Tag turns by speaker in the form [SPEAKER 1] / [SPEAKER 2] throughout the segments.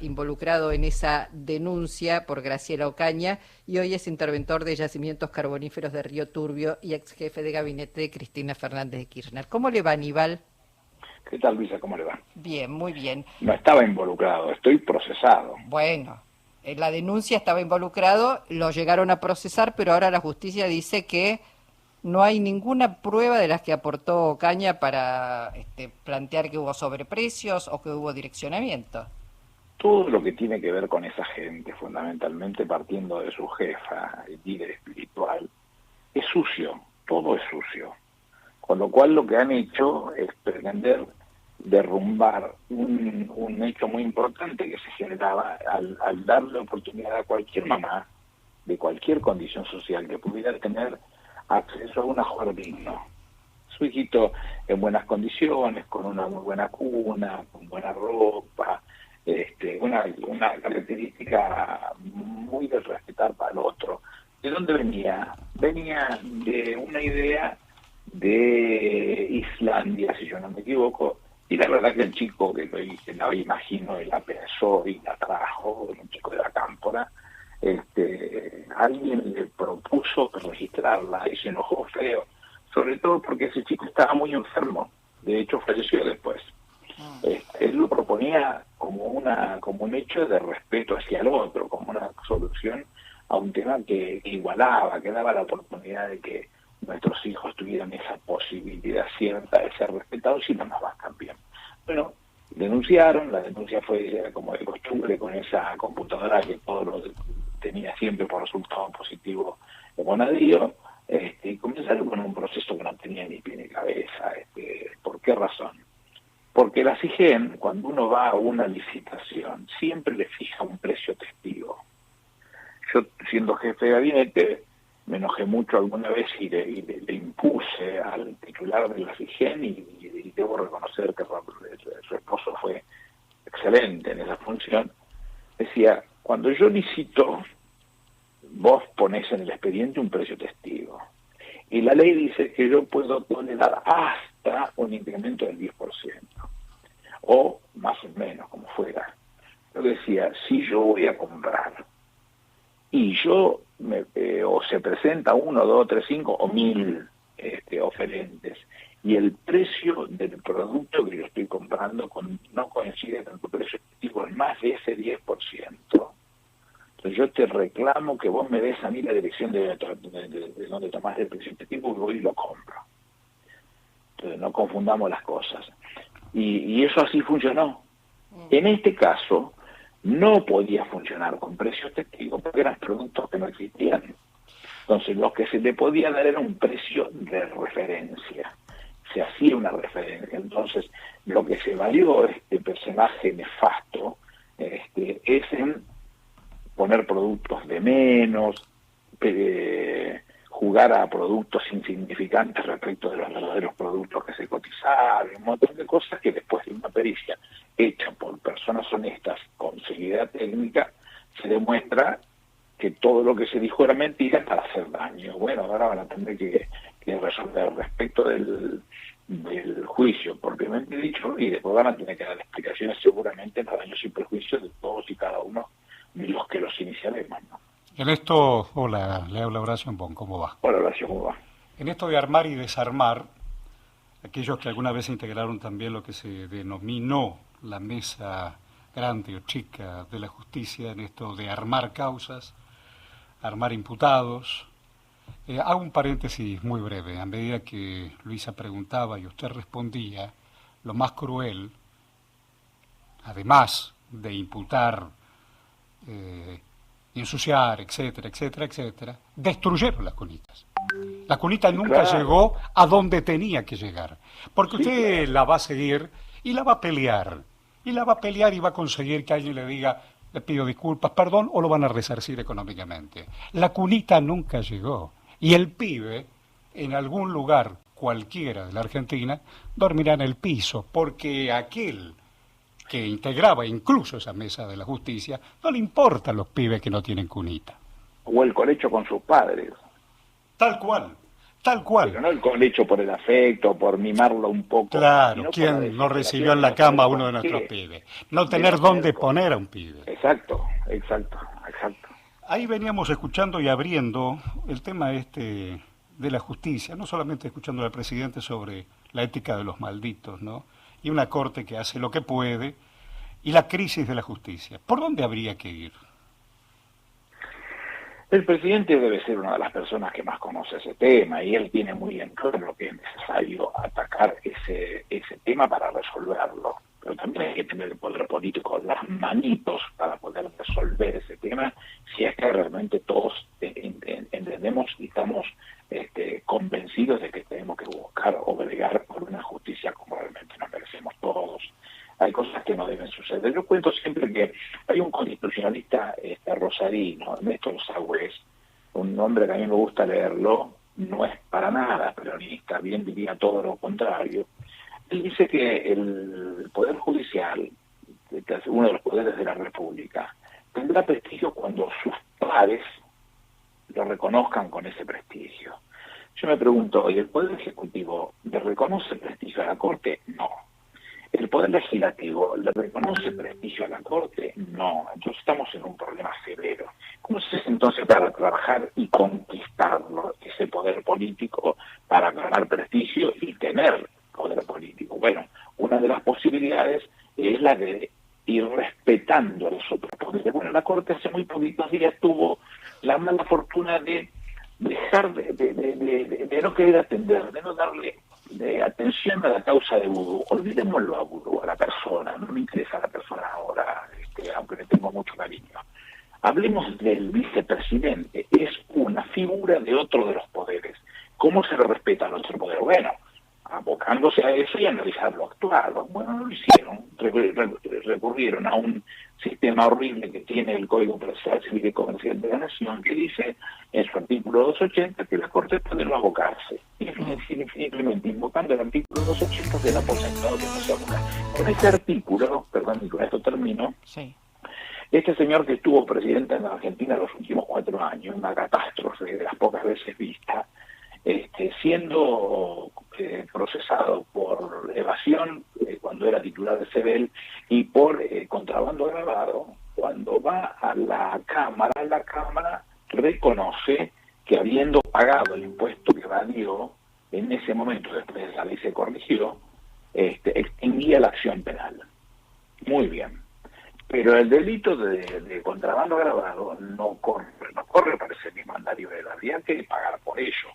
[SPEAKER 1] involucrado en esa denuncia por Graciela Ocaña y hoy es interventor de Yacimientos Carboníferos de Río Turbio y ex jefe de gabinete de Cristina Fernández de Kirchner. ¿Cómo le va, Aníbal?
[SPEAKER 2] ¿Qué tal, Luisa? ¿Cómo le va?
[SPEAKER 1] Bien, muy bien.
[SPEAKER 2] No estaba involucrado, estoy procesado.
[SPEAKER 1] Bueno, en la denuncia estaba involucrado, lo llegaron a procesar, pero ahora la justicia dice que no hay ninguna prueba de las que aportó Ocaña para plantear que hubo sobreprecios o que hubo direccionamiento.
[SPEAKER 2] Todo lo que tiene que ver con esa gente, fundamentalmente partiendo de su jefa, el líder espiritual, es sucio, todo es sucio. Con lo cual lo que han hecho es pretender derrumbar un hecho muy importante que se generaba al darle oportunidad a cualquier mamá de cualquier condición social que pudiera tener acceso a un ajuar digno. Su hijito en buenas condiciones, con una muy buena cuna, con buena ropa, una característica muy de respetar para el otro. ¿De dónde venía? Venía de una idea de Islandia, si yo no me equivoco, y la verdad que el chico que la imagino, y la pensó y la trajo, un chico de la Cámpora, alguien le propuso registrarla y se enojó feo, sobre todo porque ese chico estaba muy enfermo, de hecho falleció después. Él lo proponía como un hecho de respeto hacia el otro, como una solución a un tema que igualaba, que daba la oportunidad de que nuestros hijos tuvieran esa posibilidad cierta de ser respetados y no nos vas también. Bueno, denunciaron, la denuncia fue como de costumbre con esa computadora que todo lo tenía siempre por resultado positivo de Bonadío, y comenzaron con un proceso que no tenía ni pie ni cabeza. ¿Por qué razón? Porque la CIGEN, cuando uno va a una licitación, siempre le fija un precio testigo. Yo, siendo jefe de gabinete, me enojé mucho alguna vez y le impuse al titular de la CIGEN y debo reconocer que su esposo fue excelente en esa función. Decía, cuando yo licito, vos ponés en el expediente un precio testigo. Y la ley dice que yo puedo tolerar hasta un incremento del 10%, o más o menos, como fuera. Yo decía, si yo voy a comprar y yo o se presenta 1, 2, 3, 5 o 1000 oferentes y el precio del producto que yo estoy comprando no coincide con tu precio testigo, es más de ese 10%, entonces yo te reclamo que vos me des a mí la dirección de donde tomás el precio testigo y voy y lo compro. Entonces no confundamos las cosas. Y eso así funcionó. En este caso, no podía funcionar con precios testigos porque eran productos que no existían. Entonces, lo que se le podía dar era un precio de referencia. Se hacía una referencia. Entonces, lo que se valió este personaje nefasto es en poner productos de menos, jugar a productos insignificantes respecto de los verdaderos productos que se cotizaron, un montón de cosas que después de una pericia hecha por personas honestas con seguridad técnica, se demuestra que todo lo que se dijo era mentira para hacer daño. Bueno, ahora van a tener que resolver respecto del juicio propiamente dicho, y después van a tener que dar explicaciones seguramente en los daños y perjuicios de todos y cada uno de los que los iniciaremos, ¿no?
[SPEAKER 3] En esto, hola, le habla Horacio Bon, ¿cómo va?
[SPEAKER 2] Hola, Horacio, ¿cómo va?
[SPEAKER 3] En esto de armar y desarmar, aquellos que alguna vez integraron también lo que se denominó la mesa grande o chica de la justicia, en esto de armar causas, armar imputados. Hago un paréntesis muy breve. A medida que Luisa preguntaba y usted respondía, lo más cruel, además de imputar, ensuciar, etcétera, etcétera, etcétera, destruyeron las cunitas. La cunita nunca llegó a donde tenía que llegar, porque usted la va a seguir y la va a pelear, y la va a pelear y va a conseguir que alguien le diga, le pido disculpas, perdón, o lo van a resarcir económicamente. La cunita nunca llegó, y el pibe, en algún lugar cualquiera de la Argentina, dormirá en el piso, porque aquel que integraba incluso esa mesa de la justicia, no le importan los pibes que no tienen cunita.
[SPEAKER 2] O el colecho con sus padres.
[SPEAKER 3] Tal cual. Tal cual.
[SPEAKER 2] Pero no el colecho por el afecto, por mimarlo un poco.
[SPEAKER 3] Claro, ¿quién no recibió en la cama a uno de nuestros pibes? No tener dónde poner a un pibe.
[SPEAKER 2] Exacto.
[SPEAKER 3] Ahí veníamos escuchando y abriendo el tema de la justicia, no solamente escuchando al presidente sobre la ética de los malditos, ¿no? Y una corte que hace lo que puede, y la crisis de la justicia. ¿Por dónde habría que ir?
[SPEAKER 2] El presidente debe ser una de las personas que más conoce ese tema y él tiene muy en claro que es necesario atacar ese tema para resolverlo. Pero también hay que tener el poder político, las manitos para poder resolver ese tema, si es que realmente todos entendemos y estamos convencidos de que tenemos que buscar o bregar por una justicia como realmente nos merecemos todos. Hay cosas que no deben suceder. Yo cuento siempre que hay un constitucionalista rosarino, Néstor Sagüez, un hombre que a mí me gusta leerlo, no es para nada peronista, bien diría todo lo contrario. Él dice que el Poder Judicial, que es uno de los poderes de la República, tendrá prestigio cuando sus pares lo reconozcan con ese prestigio. Yo me pregunto, ¿y el Poder Ejecutivo le reconoce prestigio a la Corte? No. ¿El Poder Legislativo le reconoce prestigio a la Corte? No. Entonces estamos en un problema severo. ¿Cómo se hace entonces para trabajar y conquistarlo, ese poder político, para ganar prestigio y tener poder político? Bueno, una de las posibilidades es la de ir respetando a los otros poderes. Bueno, la Corte hace muy poquitos días tuvo la mala fortuna de dejar de no querer atender, de no darle atención a la causa de Vudú. Olvidémoslo a Vudú, a la persona, no me interesa la persona ahora, aunque le tengo mucho cariño. Hablemos del vicepresidente, es una figura de otro de los poderes. ¿Cómo se le respeta al otro poder? Bueno, abocándose a eso y analizar lo actual. Bueno, no lo hicieron, recurrieron a un sistema horrible que tiene el Código Procesal Civil y Comercial de la Nación, que dice en su artículo 280 que la Corte puede no abocarse. Y simplemente invocando el artículo 280 de la aposentado que no se aboca. Con este artículo, perdón, y con esto termino,
[SPEAKER 1] sí.
[SPEAKER 2] Este señor que estuvo presidente en la Argentina los últimos 4 años, una catástrofe de las pocas veces vista, siendo procesado por evasión cuando era titular de CEBEL y por contrabando agravado, cuando va a la Cámara reconoce que habiendo pagado el impuesto que evadió, en ese momento, después de la ley se corrigió, extinguía la acción penal. Muy bien. Pero el delito de contrabando agravado no corre para ese mismo mandario de la había que pagar por ello.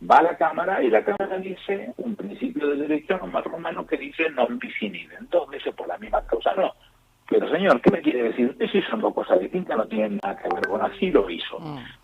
[SPEAKER 2] Va a la Cámara y la Cámara dice un principio de derecho romano que dice non bis in idem, 2 veces por la misma causa. No, pero señor, ¿qué me quiere decir? Usted sí son 2 cosas distintas, no tienen nada que ver. Bueno, así lo hizo.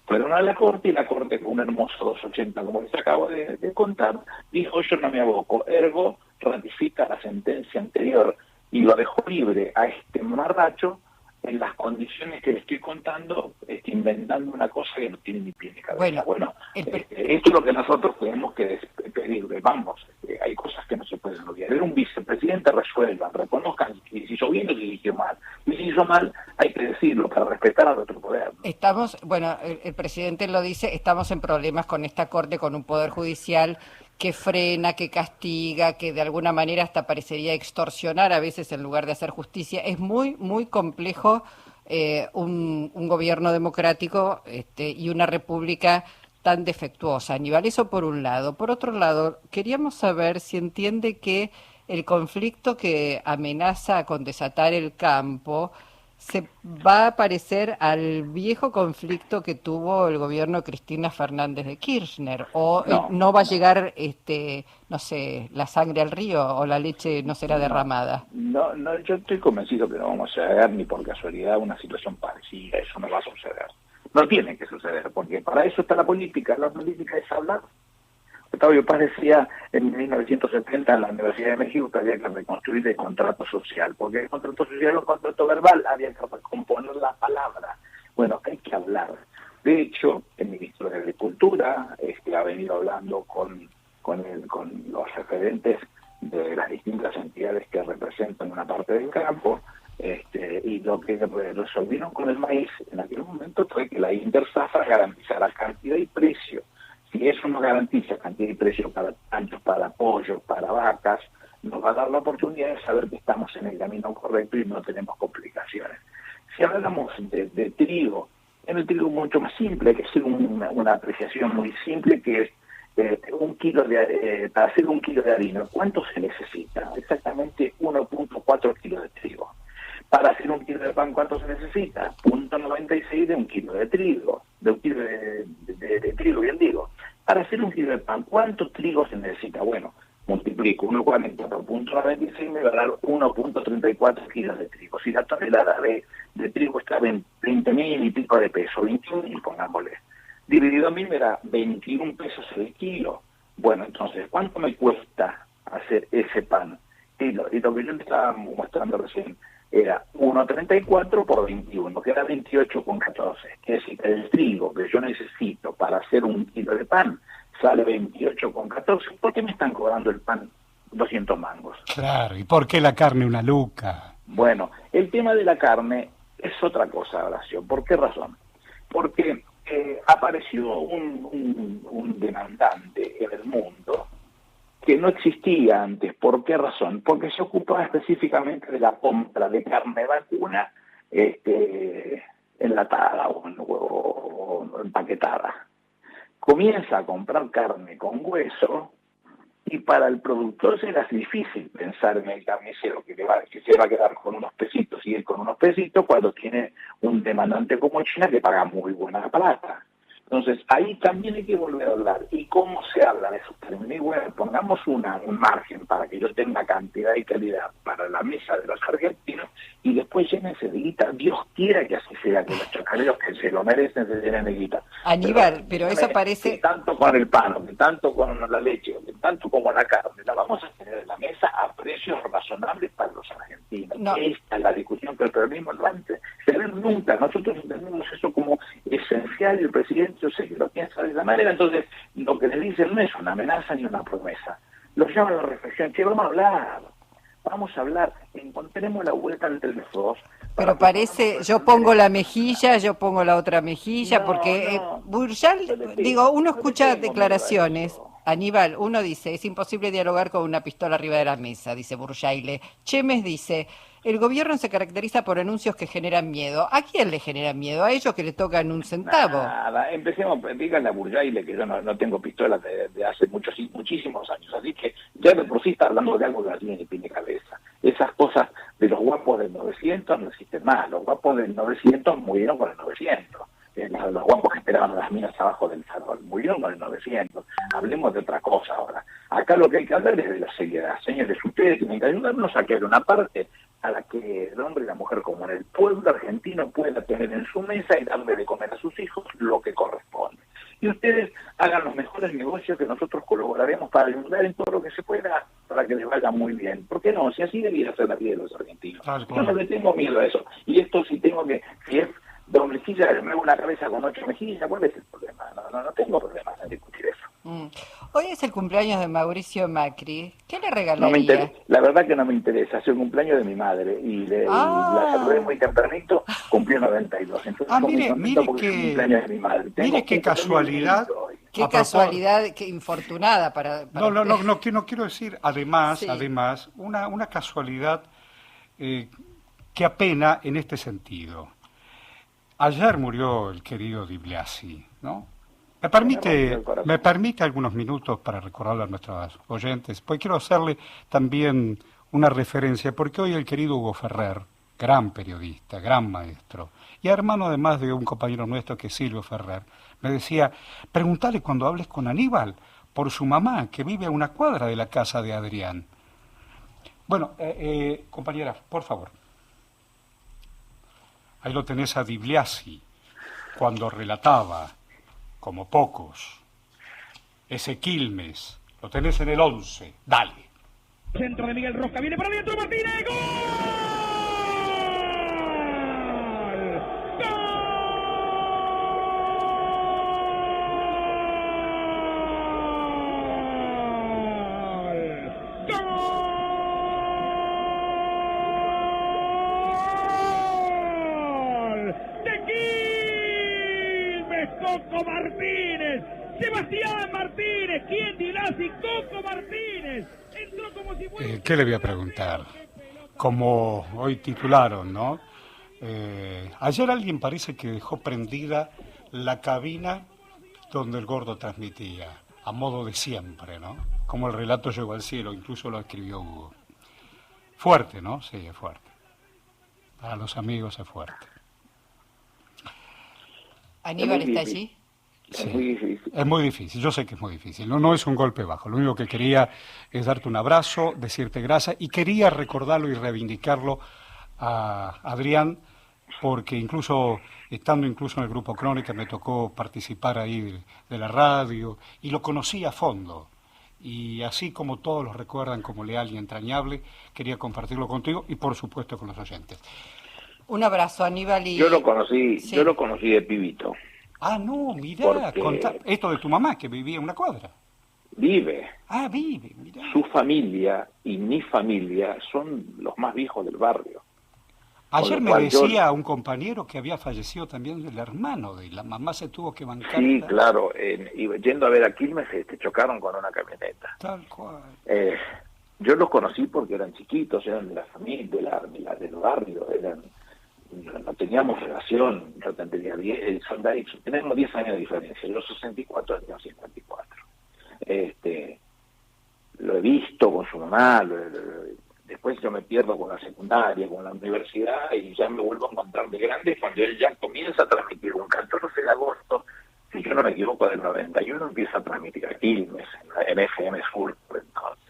[SPEAKER 2] Fueron a la Corte y la Corte, con un hermoso 280, como les acabo de contar, dijo: yo no me aboco, ergo ratifica la sentencia anterior y lo dejó libre a este mamarracho en las condiciones que le estoy contando, inventando una cosa que no tiene ni pie ni cabeza. Bueno, esto es lo que nosotros tenemos que pedir. Vamos, hay cosas que no se pueden olvidar. Era un vicepresidente, resuelvan, reconozcan si hizo bien o si hizo mal. Y si hizo mal, hay que decirlo para respetar al otro poder.
[SPEAKER 1] Estamos, bueno, el presidente lo dice, estamos en problemas con esta Corte, con un poder judicial que frena, que castiga, que de alguna manera hasta parecería extorsionar a veces en lugar de hacer justicia. Es muy, muy complejo un gobierno democrático y una república tan defectuosa. Aníbal, eso por un lado. Por otro lado, queríamos saber si entiende que el conflicto que amenaza con desatar el campo se va a parecer al viejo conflicto que tuvo el gobierno de Cristina Fernández de Kirchner, o no va a llegar, no sé, la sangre al río o la leche no será derramada.
[SPEAKER 2] No, yo estoy convencido que no vamos a llegar ni por casualidad a una situación parecida, eso no va a suceder. No tiene que suceder, porque para eso está la política es hablar. Octavio Paz decía en 1970 en la Universidad de México que había que reconstruir el contrato social, porque el contrato social o el contrato verbal había que recomponer la palabra. Bueno, hay que hablar. De hecho, el ministro de Agricultura ha venido hablando con los referentes de las distintas entidades que representan una parte del campo, y lo que resolvieron con el maíz en aquel momento fue que la Intersafa garantizara cantidad y precio. Si eso nos garantiza cantidad y precio para tantos, para pollos, para vacas, nos va a dar la oportunidad de saber que estamos en el camino correcto y no tenemos complicaciones. Si hablamos de trigo, en el trigo mucho más simple, que es una apreciación muy simple, que es para hacer un kilo de harina, ¿cuánto se necesita? Exactamente 1.4 kilos de trigo. Para hacer un kilo de pan, ¿cuánto se necesita? 0.96 de un kilo de trigo, de un kilo de trigo, bien digo. Para hacer un kilo de pan, ¿cuánto trigo se necesita? Bueno, multiplico 1,40 por 0.96 me va a dar 1.34 kilos de trigo. Si la tonelada de trigo está en 20.000 y pico de peso, 21.000, pongámosle, dividido 1.000 me da 21 pesos el kilo. Bueno, entonces, ¿cuánto me cuesta hacer ese pan? Y lo que yo le estaba mostrando recién era 1,34 por 21, que era 28,14. Quiere decir que el trigo que yo necesito para hacer un kilo de pan sale 28,14. ¿Por qué me están cobrando el pan 200 mangos?
[SPEAKER 3] Claro, ¿y por qué la carne una luca?
[SPEAKER 2] Bueno, el tema de la carne es otra cosa, Horacio. ¿Por qué razón? Porque apareció un demandante en el mundo que no existía antes. ¿Por qué razón? Porque se ocupaba específicamente de la compra de carne vacuna enlatada o empaquetada. Comienza a comprar carne con hueso y para el productor será difícil pensar en el carnicero que se va a quedar con unos pesitos y él con unos pesitos cuando tiene un demandante como China que paga muy buena plata. Entonces, ahí también hay que volver a hablar. ¿Y cómo se habla de esos términos? Y bueno, pongamos un margen para que yo tenga cantidad y calidad para la mesa de los argentinos y después llénense de guita. Dios quiera que así sea, que los chacareros que se lo merecen se llenen de guita.
[SPEAKER 1] Aníbal, pero eso parece...
[SPEAKER 2] Que tanto con el pan, que tanto con la leche, que tanto como la carne, la vamos a tener en la mesa a precios razonables para los argentinos.
[SPEAKER 1] No.
[SPEAKER 2] Esta es la discusión que el peronismo no va a tener nunca. Nosotros entendemos eso como esencial y el presidente, yo sé que lo piensa de esa manera, entonces lo que le dicen no es una amenaza ni una promesa. Lo llaman a la reflexión, che, vamos a hablar, encontremos la vuelta entre los dos.
[SPEAKER 1] Pero parece, yo pongo la mejilla, yo pongo la otra mejilla, porque Burchal, digo, uno escucha declaraciones, Aníbal, uno dice, es imposible dialogar con una pistola arriba de la mesa, dice Burjaile. Chemes dice, el gobierno se caracteriza por anuncios que generan miedo. ¿A quién le generan miedo? ¿A ellos que le tocan un centavo?
[SPEAKER 2] Nada, empecemos, díganle a Burjaile que yo no tengo pistolas de hace muchísimos años, así que ya de por sí está hablando de algo que no tiene ni pie ni cabeza. Esas cosas de los guapos del 900 no existen más, los guapos del 900 murieron con el 900. Los guapos que esperaban las minas abajo del farol murieron con el 900. Hablemos de otra cosa ahora. Acá lo que hay que hablar es de la seriedad. Señores, ustedes tienen que ayudarnos a crear una parte a la que el hombre y la mujer común, el pueblo argentino, pueda tener en su mesa y darle de comer a sus hijos lo que corresponde. Y ustedes hagan los mejores negocios que nosotros colaboraremos para ayudar en todo lo que se pueda para que les vaya muy bien. ¿Por qué no? Si así debiera ser la vida de los argentinos. Yo no le tengo miedo a eso. Y esto si es dos mejillas, me hago una cabeza con 8 mejillas, ¿cuál es el problema? No tengo problemas en discutir eso.
[SPEAKER 1] Hoy es el cumpleaños de Mauricio Macri. ¿Qué le regalaría?
[SPEAKER 2] No me interesa, la verdad que no me interesa. Es el cumpleaños de mi madre y la saludé muy tempranito, cumplió 92. Entonces,
[SPEAKER 3] mire
[SPEAKER 2] porque es el cumpleaños de mi madre.
[SPEAKER 3] Mire qué casualidad.
[SPEAKER 1] Qué casualidad, qué infortunada para
[SPEAKER 3] No quiero decir, además,
[SPEAKER 1] Sí.
[SPEAKER 3] una casualidad que apena en este sentido. Ayer murió el querido Di Biase, ¿no? ¿Me permite algunos minutos para recordarle a nuestros oyentes? Pues quiero hacerle también una referencia, porque hoy el querido Hugo Ferrer, gran periodista, gran maestro, y hermano además de un compañero nuestro que es Silvio Ferrer, me decía, preguntale cuando hables con Aníbal por su mamá, que vive a una cuadra de la casa de Adrián. Bueno, compañera, por favor. Ahí lo tenés a Di Biase, cuando relataba, como pocos, ese Quilmes. Lo tenés en el 11. Dale.
[SPEAKER 4] Centro de Miguel Roca, viene para adentro Martínez, ¡gol! Coco Martínez Sebastián Martínez, ¿quién dirá si Coco Martínez entró como si fuera...
[SPEAKER 3] ¿Qué le voy a preguntar? Como hoy titularon, ¿no? Ayer alguien parece que dejó prendida la cabina donde el Gordo transmitía, a modo de siempre, ¿no? Como el relato llegó al cielo, incluso lo escribió Hugo. Fuerte, ¿no? Sí, es fuerte. Para los amigos es fuerte.
[SPEAKER 1] ¿Aníbal está allí?
[SPEAKER 2] Es muy difícil.
[SPEAKER 3] Es muy difícil, yo sé que es muy difícil, no es un golpe bajo, lo único que quería es darte un abrazo, decirte gracias y quería recordarlo y reivindicarlo a Adrián, porque incluso, estando incluso en el Grupo Crónica, me tocó participar ahí de la radio y lo conocí a fondo. Y así como todos lo recuerdan como leal y entrañable, quería compartirlo contigo y por supuesto con los oyentes.
[SPEAKER 1] Un abrazo, Aníbal. Y...
[SPEAKER 2] Yo lo conocí,
[SPEAKER 1] Sí.
[SPEAKER 2] yo lo conocí de pibito.
[SPEAKER 3] Ah, no, mirá,
[SPEAKER 2] Porque-
[SPEAKER 3] esto de tu mamá, que vivía en una cuadra.
[SPEAKER 2] Vive.
[SPEAKER 3] Ah, vive, mirá.
[SPEAKER 2] Su familia y mi familia son los más viejos del barrio.
[SPEAKER 3] Ayer
[SPEAKER 2] Con
[SPEAKER 3] me
[SPEAKER 2] lo cual yo-
[SPEAKER 3] decía un compañero que había fallecido también el hermano de la mamá, se tuvo que bancar.
[SPEAKER 2] Sí, claro. Yendo a ver a Quilmes, chocaron con una camioneta.
[SPEAKER 3] Tal cual.
[SPEAKER 2] Yo los conocí porque eran chiquitos, eran de la familia, del barrio, no teníamos relación, yo tenía 10, tenemos 10 años de diferencia, yo 64, tenía 54. Lo he visto con su mamá, después yo me pierdo con la secundaria, con la universidad, y ya me vuelvo a encontrar de grande cuando él ya comienza a transmitir un 14 de agosto, si yo no me equivoco, del 91, empieza a transmitir a Quilmes, en FM Sur, por entonces.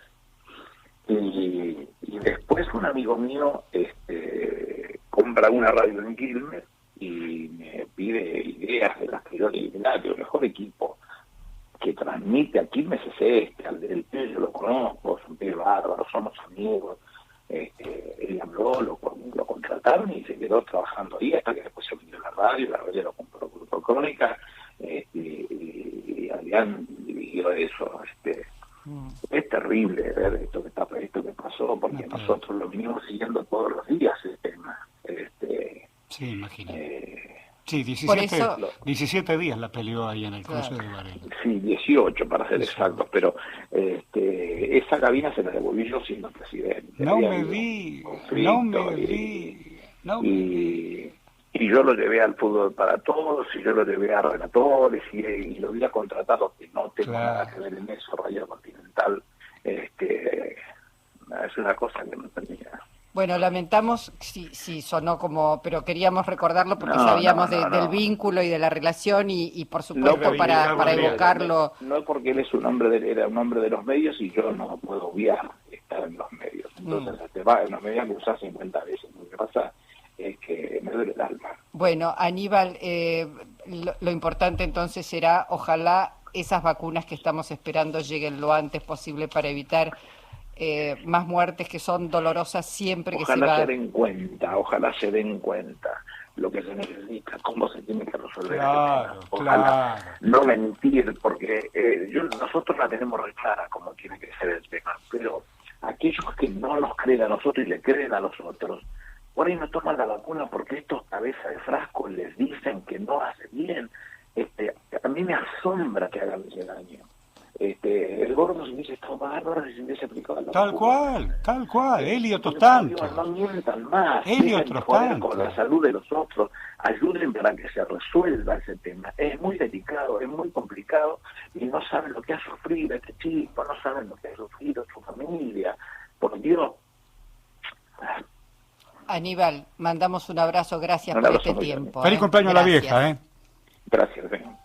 [SPEAKER 2] Y después un amigo mío compra una radio en Quilmes y me pide ideas de las que yo le digo, el mejor equipo que transmite a Quilmes es al del pibe yo lo conozco, es un pibe bárbaro, somos amigos. Él habló, lo contrataron y se quedó trabajando ahí hasta que después se vendió la radio lo compró Grupo Crónica, y Adrián vivió eso. Es terrible ver esto que pasó, porque nosotros lo venimos siguiendo todos los días el tema.
[SPEAKER 3] Sí, imagínate. Sí,
[SPEAKER 1] Por eso-
[SPEAKER 3] 17 días la peleó ahí en el cruce
[SPEAKER 1] Claro.
[SPEAKER 3] de Varela.
[SPEAKER 2] Sí, 18 para ser
[SPEAKER 3] 18.
[SPEAKER 2] exactos, pero esa cabina se la devolví yo siendo presidente.
[SPEAKER 3] No
[SPEAKER 2] Había
[SPEAKER 3] me
[SPEAKER 2] habido
[SPEAKER 3] di,
[SPEAKER 2] conflicto
[SPEAKER 3] no me
[SPEAKER 2] y-
[SPEAKER 3] di, no me di.
[SPEAKER 2] y yo lo llevé al Fútbol para Todos, y yo lo llevé a relatores, y lo había contratado, que no tengo nada que ver en eso, Radio Continental. Es una cosa que no tenía.
[SPEAKER 1] Bueno, lamentamos si sonó como, pero queríamos recordarlo porque
[SPEAKER 2] No,
[SPEAKER 1] sabíamos
[SPEAKER 2] no,
[SPEAKER 1] del
[SPEAKER 2] no.
[SPEAKER 1] vínculo y de la relación y por supuesto
[SPEAKER 3] porque
[SPEAKER 1] para
[SPEAKER 3] Adrián,
[SPEAKER 1] evocarlo.
[SPEAKER 2] No porque él es era un hombre de los medios y yo no puedo obviar estar en los medios. Entonces, no me voy a acusar 50 veces. Lo que pasa es que me duele el alma.
[SPEAKER 1] Bueno, Aníbal, lo importante entonces será, ojalá esas vacunas que estamos esperando lleguen lo antes posible para evitar más muertes que son dolorosas siempre que
[SPEAKER 2] Ojalá
[SPEAKER 1] se
[SPEAKER 2] se
[SPEAKER 1] va.
[SPEAKER 2] ojalá se den cuenta lo que se necesita, cómo se tiene que resolver.
[SPEAKER 3] Claro,
[SPEAKER 2] el tema. Ojalá
[SPEAKER 3] claro.
[SPEAKER 2] no mentir, porque nosotros la tenemos re clara cómo tiene que ser el tema, pero aquellos que no nos creen a nosotros y le creen a los otros, por ahí no toman la vacuna porque estos cabezas de frasco les dicen que no hace bien. A mí me asombra que hagan ese daño. El Gordo se hubiese estado bárbaro si se hubiese aplicado la
[SPEAKER 3] Tal
[SPEAKER 2] vacuna.
[SPEAKER 3] cual, él y otros
[SPEAKER 2] Por
[SPEAKER 3] tantos.
[SPEAKER 2] Dios, no mientan más,
[SPEAKER 3] Él y
[SPEAKER 2] dejen
[SPEAKER 3] otros
[SPEAKER 2] de joder
[SPEAKER 3] tantos.
[SPEAKER 2] con la salud de los otros, ayuden para que se resuelva ese tema. Es muy delicado, es muy complicado, y no saben lo que ha sufrido este chico, no saben lo que ha sufrido su familia. Por Dios.
[SPEAKER 1] Aníbal, mandamos un abrazo, gracias
[SPEAKER 2] Un
[SPEAKER 1] por
[SPEAKER 2] abrazo
[SPEAKER 1] este
[SPEAKER 2] muy
[SPEAKER 1] tiempo.
[SPEAKER 3] Feliz cumpleaños a la
[SPEAKER 1] Gracias.
[SPEAKER 3] vieja, ¿eh?
[SPEAKER 2] Gracias, venga.